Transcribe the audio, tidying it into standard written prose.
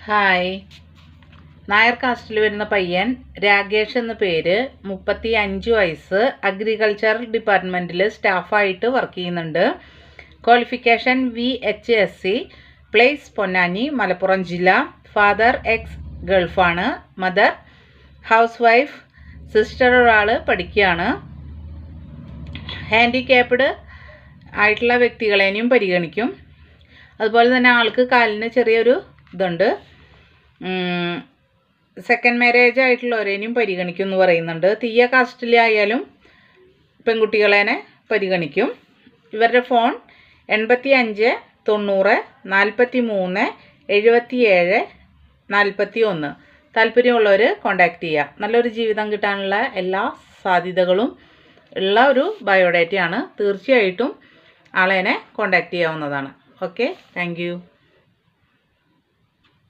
Hi. Nair കാസ്റ്റിൽ വരുന്ന പയ്യൻ രാകേഷ് എന്ന പേര്, 35 വയസ്സ്, അഗ്രികൾച്ചർ ഡിപ്പാർട്ട്മെൻറ്റിൽ സ്റ്റാഫായിട്ട് വർക്ക് ചെയ്യുന്നുണ്ട്. Qualification VHSC, place Ponnani, Malappuram ജില്ല. ഫാദർ എക്സ് ഗൾഫാണ്. Mother housewife. സിസ്റ്റർ ഒരാൾ പഠിക്കുകയാണ്. ഹാൻഡിക്യാപ്ഡ് ആയിട്ടുള്ള വ്യക്തികളെയും പരിഗണിക്കും. അതുപോലെ തന്നെ ആൾക്ക് കാലിന് ചെറിയൊരു ഇതുണ്ട്. സെക്കൻഡ് മാരേജ് ആയിട്ടുള്ളവരേനും പരിഗണിക്കും എന്ന് പറയുന്നുണ്ട്. തീയ കാസ്റ്റിലായാലും പെൺകുട്ടികളെ പരിഗണിക്കും. ഇവരുടെ ഫോൺ 85 90 43 77 41. താല്പര്യമുള്ളവർ കോൺടാക്റ്റ് ചെയ്യുക. നല്ലൊരു ജീവിതം കിട്ടാനുള്ള എല്ലാ സാധ്യതകളും ഉള്ള ഒരു ബയോഡേറ്റയാണ്. തീർച്ചയായിട്ടും ആളേനെ കോൺടാക്റ്റ് ചെയ്യാവുന്നതാണ്. Okay, thank you.